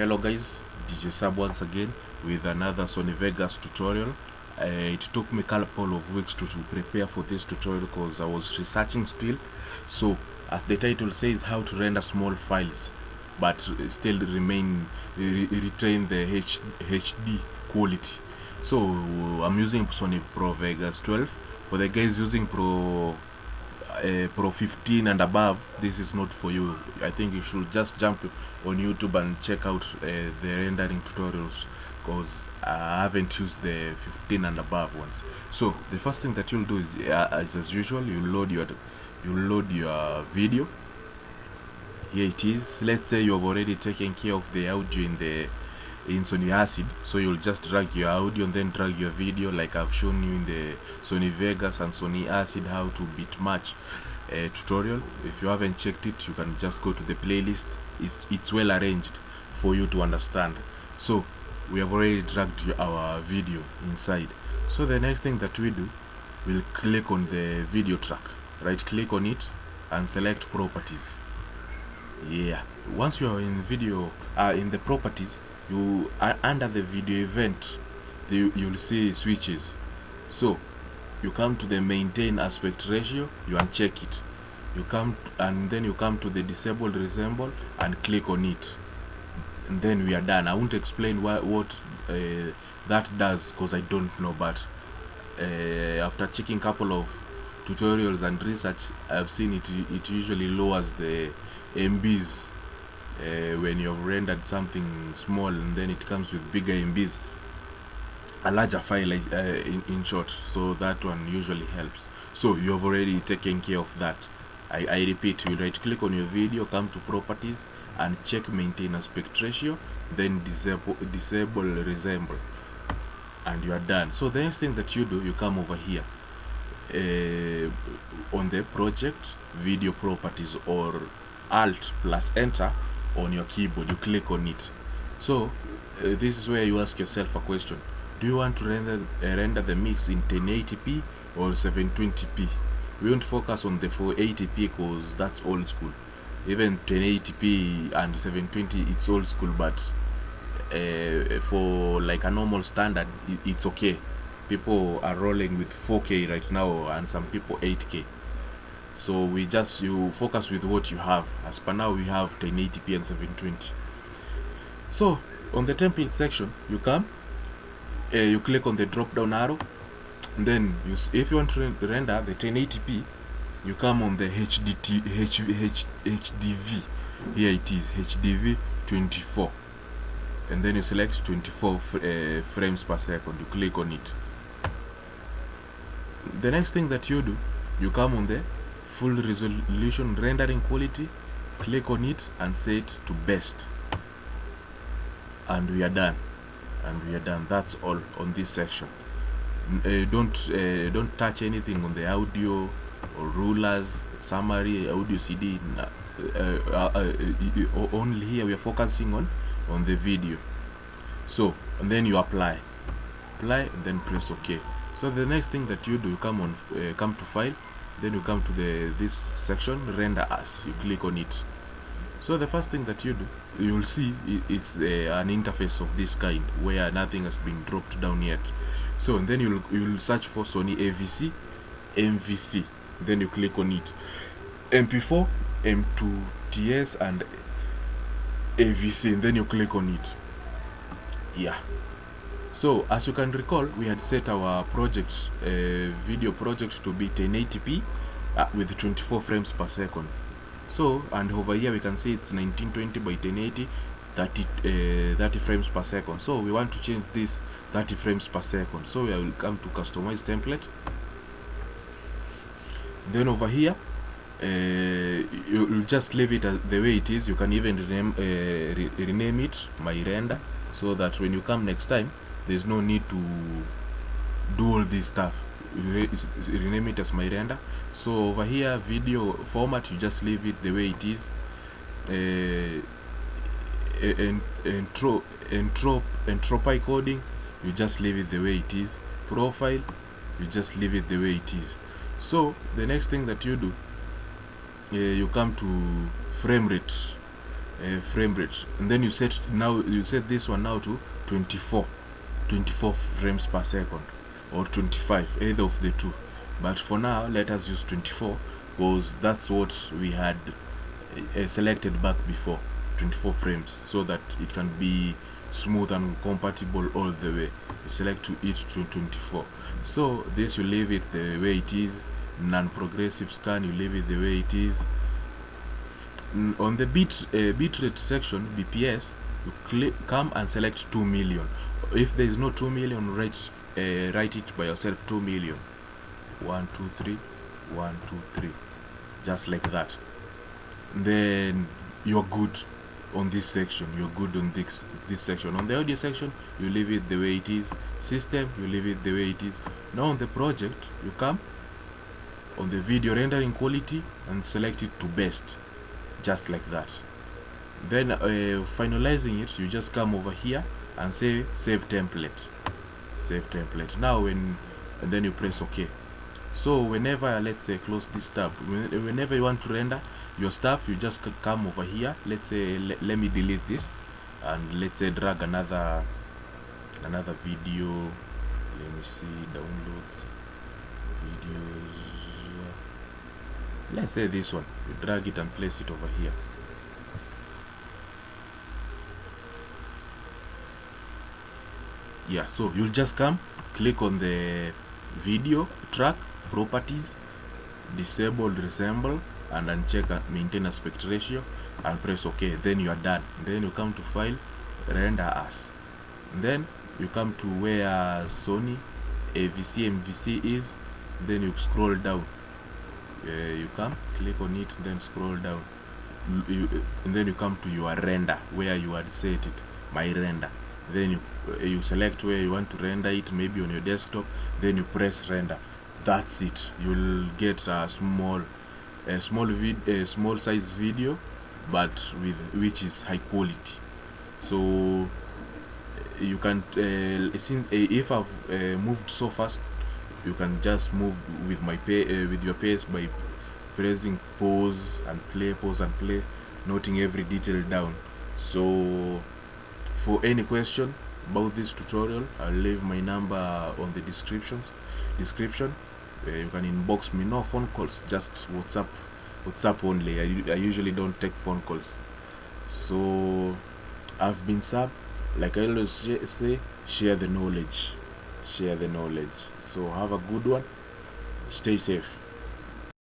Hello guys, DJ Sub once again with another Sony Vegas tutorial. It took me a couple of weeks to prepare for this tutorial because I was researching still. So as the title says, how to render small files but still retain the HD quality. So I'm using Sony Pro Vegas 12. For the guys using Pro 15 and above, this is not for you. I think you should just jump on YouTube and check out the rendering tutorials, because I haven't used the 15 and above ones. So the first thing that you'll do is, as usual, you load your video. Here it is. Let's say you have already taken care of the audio in Sony Acid, so you'll just drag your audio and then drag your video, like I've shown you in the Sony Vegas and Sony Acid how to bit match tutorial. If you haven't checked it, you can just go to the playlist. It's well arranged for you to understand. So we have already dragged our video inside. So the next thing that we do, we'll click on the video track, right click on it and select properties. Yeah, once you are in video in the properties, you under the video event, you'll see switches. So you come to the maintain aspect ratio, you uncheck it. Then you come to the disable resemble and click on it, and then we are done. I won't explain what that does because I don't know, but after checking a couple of tutorials and research, I've seen it usually lowers the MBs when you've rendered something small, and then it comes with bigger MBs, a larger file in short. So that one usually helps. So you have already taken care of that. I repeat, you right click on your video, come to properties and check maintain aspect ratio, then disable resemble, and you are done. So the next thing that you do, you come over here on the project video properties, or alt plus enter on your keyboard, you click on it. So this is where you ask yourself a question: do you want to render the mix in 1080p or 720p? We won't focus on the 480p because that's old school. Even 1080p and 720, it's old school, but for like a normal standard, it's okay. People are rolling with 4K right now, and some people 8K. So you focus with what you have. As per now, we have 1080p and 720. So on the template section, you come, you click on the drop down arrow, and then if you want to render the 1080p, you come on the HDV. Here it is, HDV 24, and then you select 24 frames per second. You click on it. The next thing that you do, you come on the full resolution rendering quality, click on it and set to best, and we are done. That's all on this section. Don't touch anything on the audio or rulers, summary, audio CD. Only here we are focusing on the video. So, and then you apply and then press OK. So the next thing that you do, you come to file, then you come to this section, render as. You click on it. So the first thing that you do, you'll see it's an interface of this kind where nothing has been dropped down yet. So and then you'll search for Sony AVC, MVC, then you click on it. MP4, M2TS and AVC, and then you click on it. Yeah. So as you can recall, we had set our video project to be 1080p with 24 frames per second. So, and over here we can see it's 1920 by 1080, 30 frames per second. So we want to change this 30 frames per second. So we will come to customize template. Then over here, you'll just leave it the way it is. You can even rename it my render, so that when you come next time, there's no need to do all this stuff. Rename it as my render. So over here, video format, you just leave it the way it is. Entropy coding, you just leave it the way it is. Profile, you just leave it the way it is. So the next thing that you do, you come to frame rate. frame rate, and then you set this one now to 24 frames per second, or 25, either of the two. But for now, let us use 24, because that's what we had selected back before, 24 frames, so that it can be smooth and compatible all the way. You select to it to 24. So this, you leave it the way it is. Non-progressive scan, you leave it the way it is. On the bitrate section, BPS, you come and select 2 million. If there is no 2 million, write it by yourself, 2 million. 1 2 3 1 2 3, just like that. Then you're good on this section. You're good on this section. On the audio section, you leave it the way it is. System, you leave it the way it is. Now on the project, you come on the video rendering quality and select it to best, just like that. Then finalizing it, you just come over here and say save template. Now and then you press OK. So whenever, let's say, close this tab, whenever you want to render your stuff, you just come over here. Let's say let me delete this, and let's say drag another video. Let me see, downloads, videos. Let's say this one. You drag it and place it over here. Yeah, so you'll just come, click on the video track, properties, disable resemble, and uncheck and maintain aspect ratio, and press OK. Then you are done. Then you come to file, render as. Then you come to where Sony AVC MVC is. Then you scroll down. You come, click on it, then scroll down. And then you come to your render, where you had set it, my render. Then you select where you want to render it, maybe on your desktop. Then you press render. That's it. You'll get a small size video, but which is high quality. So you can if I've moved so fast, you can just move with with your pace by pressing pause and play, noting every detail down. So for any question about this tutorial, I'll leave my number on the description. You can inbox me. No phone calls, just WhatsApp only. I usually don't take phone calls. So I've been Sab. Like I always say, share the knowledge. So have a good one. Stay safe.